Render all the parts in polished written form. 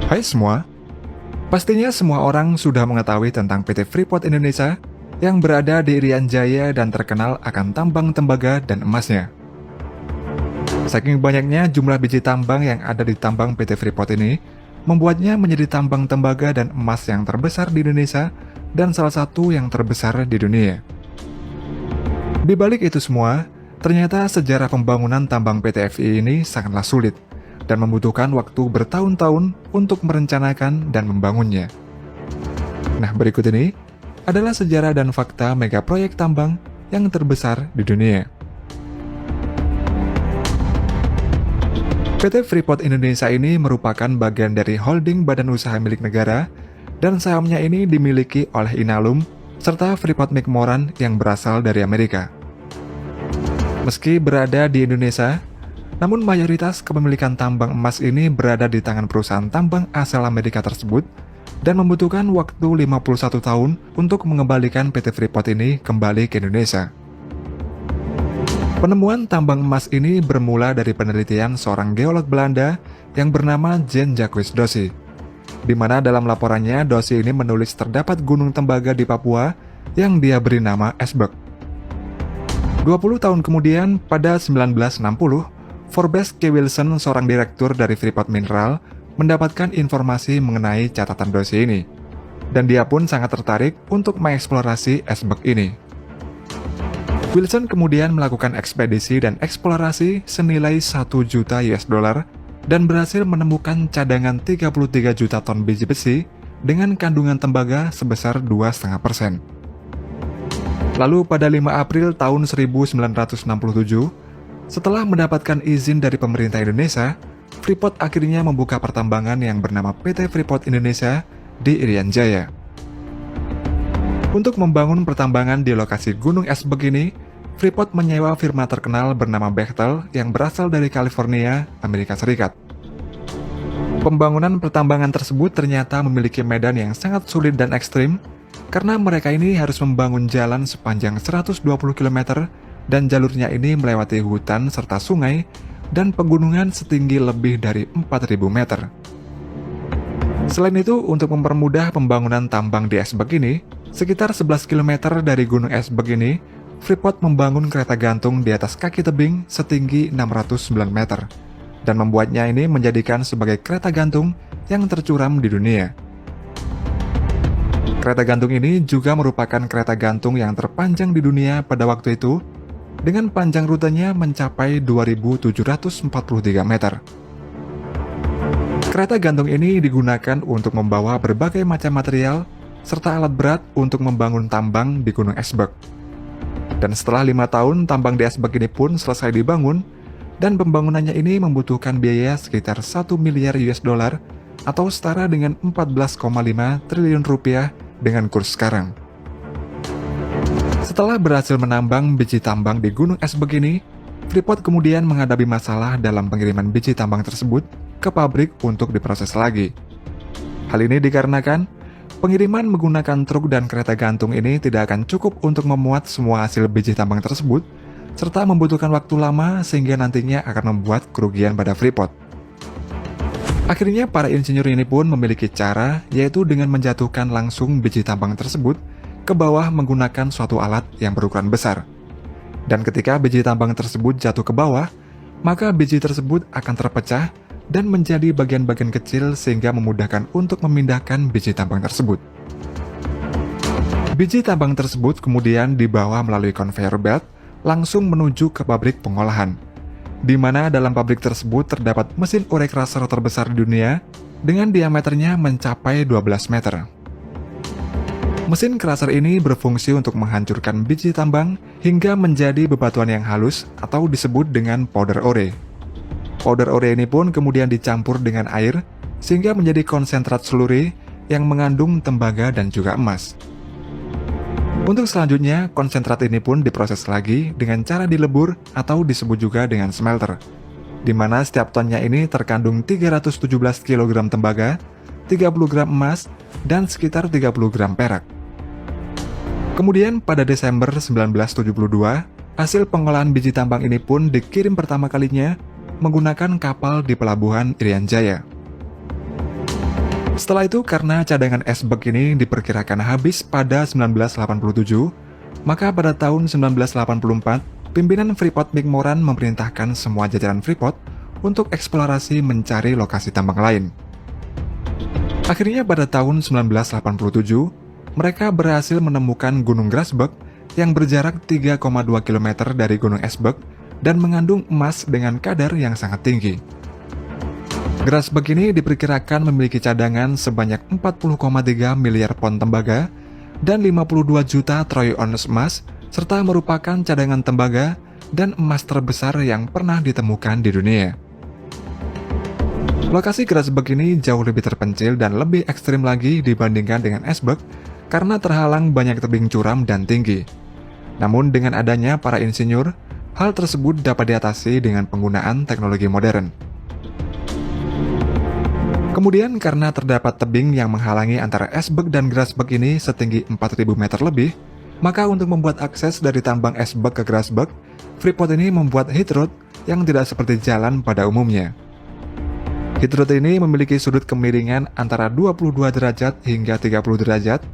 Hai semua, pastinya semua orang sudah mengetahui tentang PT Freeport Indonesia yang berada di Irian Jaya dan terkenal akan tambang tembaga dan emasnya. Saking banyaknya jumlah biji tambang yang ada di tambang PT Freeport ini, membuatnya menjadi tambang tembaga dan emas yang terbesar di Indonesia dan salah satu yang terbesar di dunia. Di balik itu semua, ternyata sejarah pembangunan tambang PT FI ini sangatlah sulit dan membutuhkan waktu bertahun-tahun untuk merencanakan dan membangunnya. Nah, berikut ini adalah sejarah dan fakta mega proyek tambang yang terbesar di dunia. PT Freeport Indonesia ini merupakan bagian dari holding badan usaha milik negara dan sahamnya ini dimiliki oleh Inalum serta Freeport-McMoRan yang berasal dari Amerika. Meski berada di Indonesia, namun mayoritas kepemilikan tambang emas ini berada di tangan perusahaan tambang asal Amerika tersebut dan membutuhkan waktu 51 tahun untuk mengembalikan PT Freeport ini kembali ke Indonesia. Penemuan tambang emas ini bermula dari penelitian seorang geolog Belanda yang bernama Jan Jacques Dossy, di mana dalam laporannya Dossy ini menulis terdapat gunung tembaga di Papua yang dia beri nama Esbek. 20 tahun kemudian, pada 1960, Forbes K. Wilson, seorang direktur dari Freeport Mineral, mendapatkan informasi mengenai catatan Dossy ini, dan dia pun sangat tertarik untuk mengeksplorasi Esbek ini. Wilson kemudian melakukan ekspedisi dan eksplorasi senilai 1 juta US dollar dan berhasil menemukan cadangan 33 juta ton biji besi dengan kandungan tembaga sebesar 2,5%. Lalu pada 5 April tahun 1967, setelah mendapatkan izin dari pemerintah Indonesia, Freeport akhirnya membuka pertambangan yang bernama PT Freeport Indonesia di Irian Jaya. Untuk membangun pertambangan di lokasi Gunung Esbek ini, Freeport menyewa firma terkenal bernama Bechtel yang berasal dari California, Amerika Serikat. Pembangunan pertambangan tersebut ternyata memiliki medan yang sangat sulit dan ekstrim, karena mereka ini harus membangun jalan sepanjang 120 km dan jalurnya ini melewati hutan serta sungai dan pegunungan setinggi lebih dari 4.000 meter. Selain itu, untuk mempermudah pembangunan tambang di Esbek ini, sekitar 11 km dari Gunung Esbek ini, Freeport membangun kereta gantung di atas kaki tebing setinggi 609 meter, dan membuatnya ini menjadikan sebagai kereta gantung yang tercuram di dunia. Kereta gantung ini juga merupakan kereta gantung yang terpanjang di dunia pada waktu itu, dengan panjang rutenya mencapai 2.743 meter. Kereta gantung ini digunakan untuk membawa berbagai macam material serta alat berat untuk membangun tambang di Gunung Esbek. Dan setelah 5 tahun, tambang di Esbek ini pun selesai dibangun, dan pembangunannya ini membutuhkan biaya sekitar 1 miliar US dollar atau setara dengan 14,5 triliun rupiah dengan kurs sekarang. Setelah berhasil menambang biji tambang di Gunung Esbek ini, Freeport kemudian menghadapi masalah dalam pengiriman biji tambang tersebut ke pabrik untuk diproses lagi. Hal ini dikarenakan pengiriman menggunakan truk dan kereta gantung ini tidak akan cukup untuk memuat semua hasil biji tambang tersebut, serta membutuhkan waktu lama sehingga nantinya akan membuat kerugian pada Freeport. Akhirnya para insinyur ini pun memiliki cara, yaitu dengan menjatuhkan langsung biji tambang tersebut ke bawah menggunakan suatu alat yang berukuran besar. Dan ketika biji tambang tersebut jatuh ke bawah, maka biji tersebut akan terpecah dan menjadi bagian-bagian kecil sehingga memudahkan untuk memindahkan biji tambang tersebut. Biji tambang tersebut kemudian dibawa melalui conveyor belt langsung menuju ke pabrik pengolahan, di mana dalam pabrik tersebut terdapat mesin ore crusher terbesar di dunia dengan diameternya mencapai 12 meter. Mesin crusher ini berfungsi untuk menghancurkan biji tambang hingga menjadi bebatuan yang halus atau disebut dengan powder ore. Powder ore ini pun kemudian dicampur dengan air sehingga menjadi konsentrat slurry yang mengandung tembaga dan juga emas. Untuk selanjutnya, konsentrat ini pun diproses lagi dengan cara dilebur atau disebut juga dengan smelter, di mana setiap tonnya ini terkandung 317 kg tembaga, 30 gram emas, dan sekitar 30 gram perak. Kemudian pada Desember 1972, hasil pengolahan biji tambang ini pun dikirim pertama kalinya menggunakan kapal di pelabuhan Irian Jaya. Setelah itu, karena cadangan esbek ini diperkirakan habis pada 1987, maka pada tahun 1984, pimpinan Freeport McMoran memerintahkan semua jajaran Freeport untuk eksplorasi mencari lokasi tambang lain. Akhirnya pada tahun 1987, mereka berhasil menemukan Gunung Grasberg yang berjarak 3,2 km dari Gunung Esbek dan mengandung emas dengan kadar yang sangat tinggi. Grasberg ini diperkirakan memiliki cadangan sebanyak 40,3 miliar pon tembaga dan 52 juta troy ounce emas, serta merupakan cadangan tembaga dan emas terbesar yang pernah ditemukan di dunia. Lokasi Grasberg ini jauh lebih terpencil dan lebih ekstrim lagi dibandingkan dengan Esbek karena terhalang banyak tebing curam dan tinggi. Namun dengan adanya para insinyur, hal tersebut dapat diatasi dengan penggunaan teknologi modern. Kemudian karena terdapat tebing yang menghalangi antara Esbek dan Grasberg ini setinggi 4.000 meter lebih, maka untuk membuat akses dari tambang Esbek ke Grasberg, Freeport ini membuat heat road yang tidak seperti jalan pada umumnya. Heat road ini memiliki sudut kemiringan antara 22 derajat hingga 30 derajat,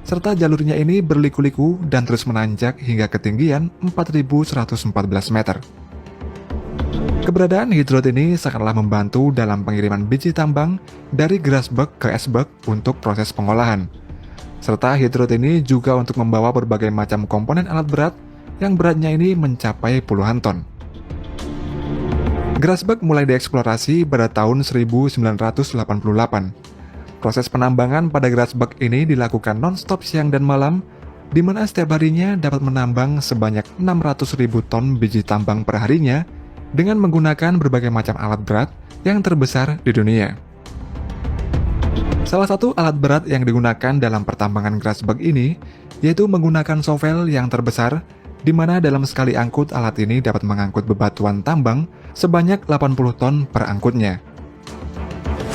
serta jalurnya ini berliku-liku dan terus menanjak hingga ketinggian 4.114 meter. Keberadaan heat road ini sangatlah membantu dalam pengiriman biji tambang dari Grasberg ke Esbek untuk proses pengolahan. Serta heat road ini juga untuk membawa berbagai macam komponen alat berat yang beratnya ini mencapai puluhan ton. Grasberg mulai dieksplorasi pada tahun 1988. Proses penambangan pada Grasberg ini dilakukan non-stop siang dan malam, di mana setiap harinya dapat menambang sebanyak 600.000 ton biji tambang per harinya dengan menggunakan berbagai macam alat berat yang terbesar di dunia. Salah satu alat berat yang digunakan dalam pertambangan Grasberg ini yaitu menggunakan shovel yang terbesar, di mana dalam sekali angkut alat ini dapat mengangkut bebatuan tambang sebanyak 80 ton per angkutnya.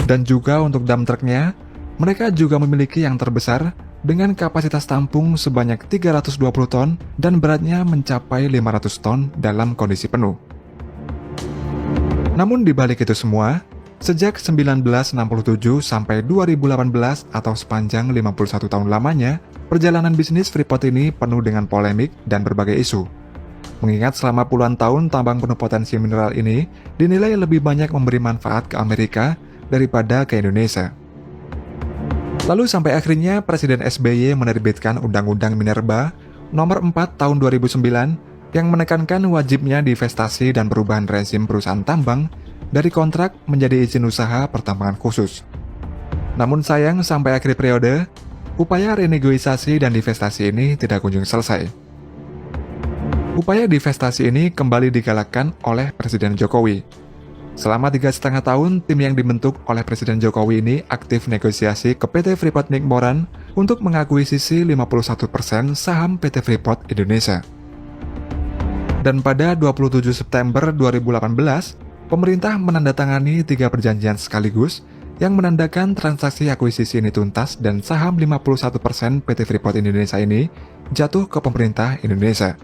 Dan juga untuk dump trucknya, mereka juga memiliki yang terbesar dengan kapasitas tampung sebanyak 320 ton dan beratnya mencapai 500 ton dalam kondisi penuh. Namun di balik itu semua, sejak 1967 sampai 2018 atau sepanjang 51 tahun lamanya, perjalanan bisnis Freeport ini penuh dengan polemik dan berbagai isu. Mengingat selama puluhan tahun tambang penuh potensi mineral ini dinilai lebih banyak memberi manfaat ke Amerika daripada ke Indonesia. Lalu sampai akhirnya Presiden SBY menerbitkan Undang-Undang Minerba Nomor 4 Tahun 2009 yang menekankan wajibnya divestasi dan perubahan rezim perusahaan tambang dari kontrak menjadi izin usaha pertambangan khusus. Namun sayang sampai akhir periode, upaya renegosiasi dan divestasi ini tidak kunjung selesai. Upaya divestasi ini kembali digalakkan oleh Presiden Jokowi. Selama 3,5 tahun, tim yang dibentuk oleh Presiden Jokowi ini aktif negosiasi ke PT Freeport McMoran untuk mengakuisisi 51% saham PT Freeport Indonesia. Dan pada 27 September 2018, pemerintah menandatangani 3 perjanjian sekaligus yang menandakan transaksi akuisisi ini tuntas dan saham 51% PT Freeport Indonesia ini jatuh ke pemerintah Indonesia.